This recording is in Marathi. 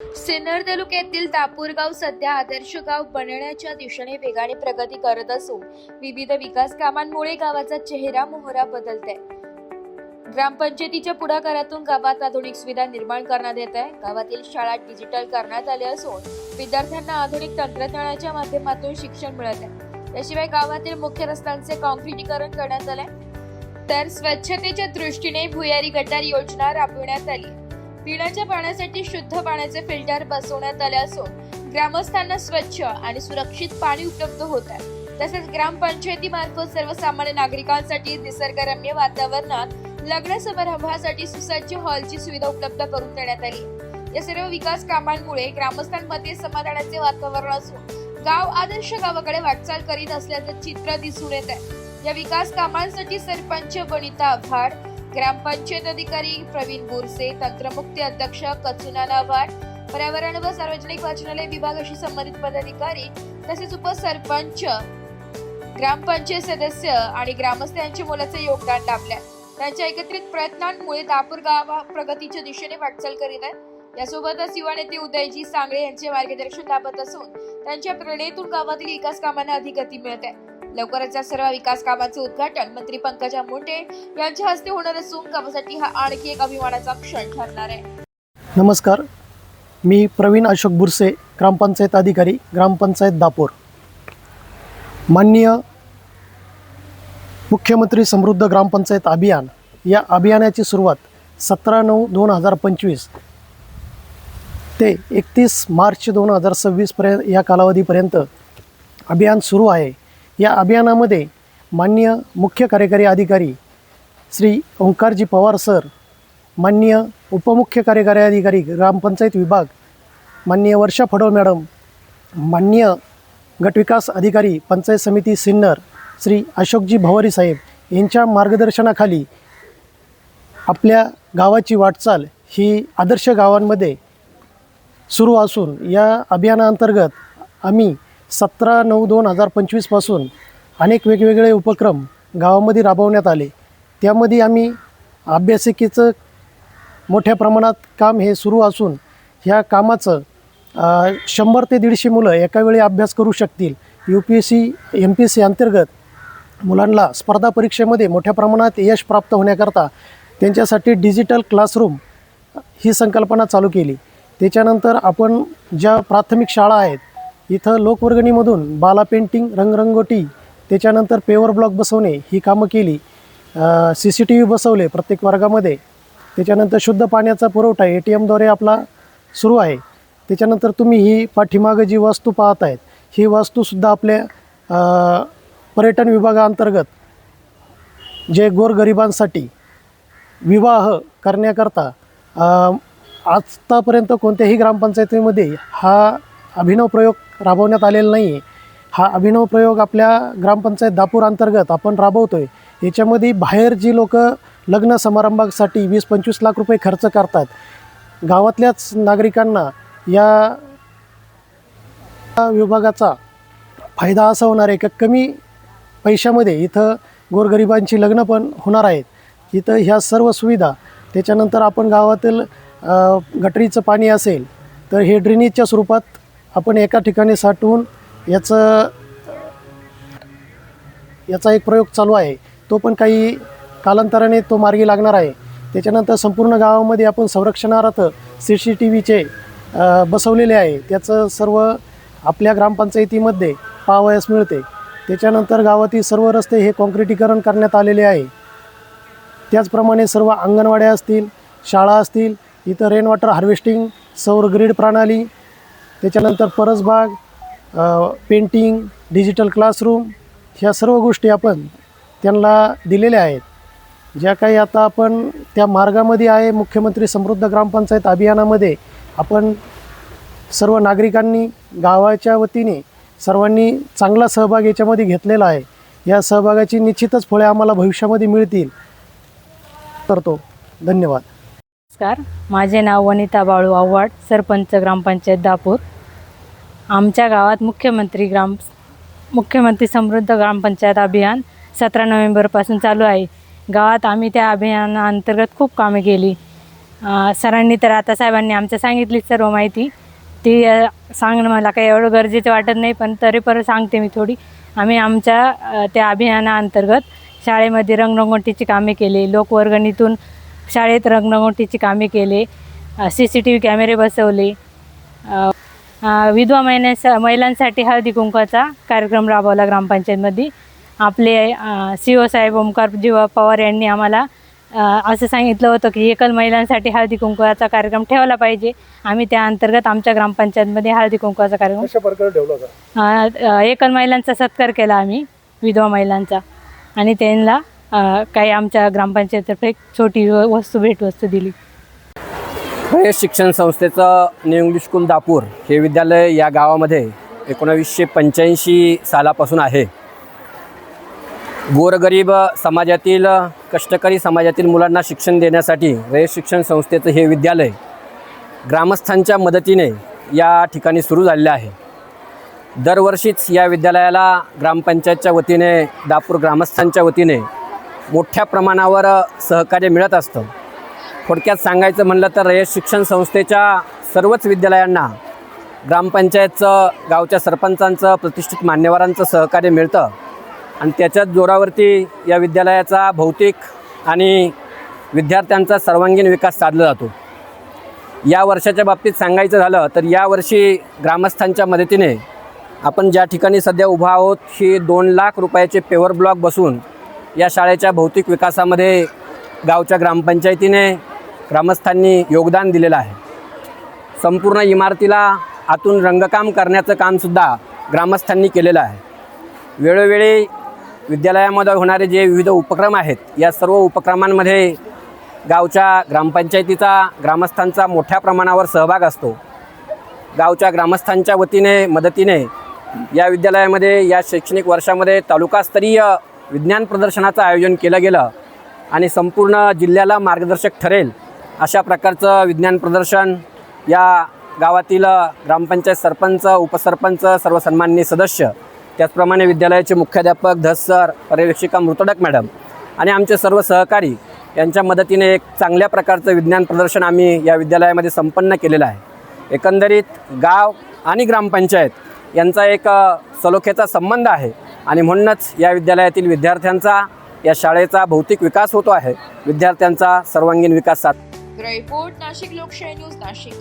सिन्नर तालुक्यातील दापूर गाव सध्या आदर्श गाव बनण्याच्या दिशेने वेगाने प्रगती करत असून विविध विकास कामांमुळे गावाचा चेहरा मोहरा बदलत आहे। ग्रामपंचायतीच्या पुढाकारातून गावात आधुनिक सुविधा निर्माण करण्यात येत आहे। गावातील शाळा डिजिटल करण्यात आल्या असून विद्यार्थ्यांना आधुनिक तंत्रज्ञानाच्या माध्यमातून शिक्षण मिळत आहे। त्याशिवाय गावातील मुख्य रस्त्यांचे काँक्रिटीकरण करण्यात आले, तर स्वच्छतेच्या दृष्टीने भुयारी गटार योजना राबविण्यात आली। पिण्याच्या पाण्यासाठी शुद्ध पाण्याचे फिल्टर बसवण्यात आले असून ग्रामस्थांना स्वच्छ आणि सुरक्षित पाणी उपलब्ध होत आहे। तसेच ग्रामपंचायतीमार्फत सर्वसामान्य नागरिकांसाठी निसर्गरम्य वातावरणात लग्न समारंभासाठी सुसज्ज हॉलची सुविधा उपलब्ध करून देण्यात आली। या सर्व विकास कामांमुळे ग्रामस्थांमध्ये समाधानाचे वातावरण असून गाव आदर्श गावाकडे वाटचाल करीत असल्याचे चित्र दिसून येत आहे। या विकास कामांसाठी सरपंच वनिता आव्हाड, ग्रामपंचायत अधिकारी प्रवीण बोरसे, तंत्रमुक्ती अध्यक्ष कचुनाना आव्हाड, पर्यावरण व सार्वजनिक वाचनालय विभागाशी संबंधित पदाधिकारी तसेच उपसरपंच, ग्रामपंचायत सदस्य आणि ग्रामस्थ यांचे मोलाचे योगदान लाभले। त्यांच्या एकत्रित प्रयत्नांमुळे दापूर गाव प्रगतीच्या दिशेने वाटचाल करीत आहे। यासोबतच युवा नेते उदयजी सांगळे यांचे मार्गदर्शन लाभत असून त्यांच्या प्रेरणेतून गावातील विकास कामांना अधिक गती मिळत आहे। लवकरच या सर्व विकास कामांचे उद्घाटन मंत्री पंकजा मुंडे यांच्या हस्ते होणार असून गावासाठी हा आणखी एक अभिमानाचा क्षण ठरणार आहे। नमस्कार, मी प्रवीण अशोक बुरसे, ग्रामपंचायत अधिकारी, ग्रामपंचायत दापूर। माननीय मुख्यमंत्री समृद्ध ग्रामपंचायत अभियान या अभियानाची सुरुवात 17/9/2025 ते 31 मार्च 2026 पर्यंत या कालावधीपर्यंत अभियान सुरू आहे। या अभियानामध्ये माननीय मुख्य कार्यकारी अधिकारी श्री ओंकारजी पवार सर, माननीय उपमुख्य कार्यकारी अधिकारी ग्रामपंचायत विभाग माननीय वर्षा फडोळ मॅडम, माननीय गटविकास अधिकारी पंचायत समिती सिन्नर श्री अशोकजी भवारी साहेब यांच्या मार्गदर्शनाखाली आपल्या गावाची वाटचाल ही आदर्श गावांमध्ये सुरू असून या अभियानाअंतर्गत आम्ही 17/9/2025 पासून अनेक वेगवेगळे उपक्रम गावामध्ये राबवण्यात आले। त्यामध्ये आम्ही अभ्यासिकेचं मोठ्या प्रमाणात काम हे सुरू असून ह्या कामाचं 100 ते 150 मुलं एका वेळी अभ्यास करू शकतील। UPSC MPSC अंतर्गत मुलांना स्पर्धा परीक्षेमध्ये मोठ्या प्रमाणात यश प्राप्त होण्याकरता त्यांच्यासाठी डिजिटल क्लासरूम ही संकल्पना चालू केली। त्याच्यानंतर आपण ज्या प्राथमिक शाळा आहेत इथं लोकवर्गणीमधून बाला पेंटिंग, रंगरंगोटी, त्याच्यानंतर पेवर ब्लॉक बसवणे ही कामं केली। CCTV बसवले प्रत्येक वर्गामध्ये। त्याच्यानंतर शुद्ध पाण्याचा पुरवठा ATMद्वारे आपला सुरू आहे। त्याच्यानंतर तुम्ही ही पाठीमागं जी वास्तू पाहत आहेत ही वास्तूसुद्धा आपल्या पर्यटन विभागाअंतर्गत जे गोरगरिबांसाठी विवाह करण्याकरता आतापर्यंत कोणत्याही ग्रामपंचायतीमध्ये हा अभिनव प्रयोग राबवण्यात आलेला नाही आहे। हा अभिनव प्रयोग आपल्या ग्रामपंचायत दापूर अंतर्गत आपण राबवतो आहे। याच्यामध्ये बाहेर जी लोक लग्न समारंभासाठी 20-25 लाख रुपये खर्च करतात, गावातल्याच नागरिकांना या विभागाचा फायदा असा होणार आहे की कमी पैशामध्ये इथं गोरगरिबांची लग्न पण होणार आहेत। इथं ह्या सर्व सुविधा, त्याच्यानंतर आपण गावातील गटरीचं पाणी असेल तर हे ड्रेनेजच्या स्वरूपात आपण एका ठिकाणी साठवून याचा एक प्रयोग चालू आहे। तो पण काही कालांतराने तो मार्गी लागणार आहे। त्याच्यानंतर संपूर्ण गावामध्ये आपण संरक्षणार्थ CCTVचे बसवलेले आहे। त्याचं सर्व आपल्या ग्रामपंचायतीमध्ये पाहावयास मिळते। त्याच्यानंतर गावातील सर्व रस्ते हे काँक्रिटीकरण करण्यात आलेले आहे। त्याचप्रमाणे सर्व अंगणवाड्या असतील, शाळा असतील, इथं रेन वॉटर हार्वेस्टिंग, सौर ग्रीड प्रणाली, त्याच्यानंतर परसबाग, पेंटिंग, डिजिटल क्लासरूम ह्या सर्व गोष्टी आपण त्यांना दिलेल्या आहेत। ज्या काही आता आपण त्या मार्गामध्ये आहे मुख्यमंत्री समृद्ध ग्रामपंचायत अभियानामध्ये आपण सर्व नागरिकांनी गावाच्या वतीने सर्वांनी चांगला सहभाग याच्यामध्ये घेतलेला आहे। या सहभागाची निश्चितच फळे आम्हाला भविष्यामध्ये मिळतील करतो। धन्यवाद। नमस्कार, माझे नाव वनिता बाळू आव्हाड, सरपंच ग्रामपंचायत दापूर। आमच्या गावात मुख्यमंत्री समृद्ध ग्रामपंचायत अभियान 17 नोव्हेंबरपासून चालू आहे। गावात आम्ही त्या अभियानाअंतर्गत खूप कामे केली। सरांनी तर आता साहेबांनी आमच्या सांगितली सर्व माहिती, ती सांगणं मला काही एवढं गरजेचं वाटत नाही, पण तरी परत सांगते मी थोडी. आम्ही आमच्या त्या अभियानाअंतर्गत शाळेमध्ये रंगरंगोटीची कामे केली, लोकवर्गणीतून शाळेत रंगरंगोटीची कामे केले, CCTV कॅमेरे बसवले, विधवा महिलांसाठी हळदी कुंकवाचा कार्यक्रम राबवला ग्रामपंचायतमध्ये. आपले CO साहेब ओमकारजी पवार यांनी आम्हाला असं सांगितलं होतं की एकल महिलांसाठी हळदी कुंकवाचा कार्यक्रम ठेवला पाहिजे. आम्ही त्या अंतर्गत आमच्या ग्रामपंचायतमध्ये हळदी कुंकवाचा कार्यक्रम कशा प्रकारे ठेवला होता? एकल महिलांचा सत्कार केला आम्ही, विधवा महिलांचा, आणि त्यांना काही आमच्या ग्रामपंचायततर्फे छोटी भेटवस्तू दिली. रयत शिक्षण संस्थेचं न्यू इंग्लिश स्कूल दापूर हे विद्यालय या गावामध्ये 1985 सालापासून आहे. गोरगरीब समाजातील, कष्टकरी समाजातील मुलांना शिक्षण देण्यासाठी रयत शिक्षण संस्थेचं हे विद्यालय ग्रामस्थांच्या मदतीने या ठिकाणी सुरू झालेलं आहे. दरवर्षीच या विद्यालयाला ग्रामपंचायतच्या वतीने, दापूर ग्रामस्थांच्या वतीने मोठ्या प्रमाणावर सहकार्य मिळत असतं. थोडक्यात सांगायचं म्हणलं तर रयत शिक्षण संस्थेच्या सर्वच विद्यालयांना ग्रामपंचायतचं, गावच्या सरपंचांचं, प्रतिष्ठित मान्यवरांचं सहकार्य मिळतं आणि त्याच्याच जोरावरती या विद्यालयाचा भौतिक आणि विद्यार्थ्यांचा सर्वांगीण विकास साधला जातो. या वर्षाच्या बाबतीत सांगायचं झालं तर यावर्षी ग्रामस्थांच्या मदतीने आपण ज्या ठिकाणी सध्या उभा आहोत, ही 2 लाख रुपयाचे पेवर ब्लॉक बसून या शाळेच्या भौतिक विकासामध्ये गावच्या ग्रामपंचायतीने, ग्रामस्थांनी योगदान दिलेलं आहे. संपूर्ण इमारतीला आतून रंगकाम करण्याचं कामसुद्धा ग्रामस्थांनी केलेलं आहे. वेळोवेळी विद्यालयामध्ये होणारे जे विविध उपक्रम आहेत, या सर्व उपक्रमांमध्ये गावच्या ग्रामपंचायतीचा, ग्रामस्थांचा मोठ्या प्रमाणावर सहभाग असतो. गावच्या ग्रामस्थांच्या मदतीने या विद्यालयामध्ये या शैक्षणिक वर्षामध्ये तालुकास्तरीय विज्ञान प्रदर्शनाचं आयोजन केलं गेलं आणि संपूर्ण जिल्ह्याला मार्गदर्शक ठरेल अशा प्रकारचं विज्ञान प्रदर्शन या गावातील ग्रामपंचायत सरपंच, उपसरपंच, सर्व सन्माननीय सदस्य, त्याचप्रमाणे विद्यालयाचे मुख्याध्यापक धस सर, पर्यवेक्षिका मृतडक मॅडम आणि आमचे सर्व सहकारी यांच्या मदतीने एक चांगल्या प्रकारचं विज्ञान प्रदर्शन आम्ही या विद्यालयामध्ये संपन्न केलेलं आहे. एकंदरीत गाव आणि ग्रामपंचायत यांचा एक सलोख्याचा संबंध आहे आणि म्हणूनच या विद्यालयातील विद्यार्थ्यांचा, या शाळेचा भौतिक विकास होतो आहे, विद्यार्थ्यांचा सर्वांगीण विकास साधतो. रिपोर्ट नाशिक लोकशाही न्यूज नाशिक.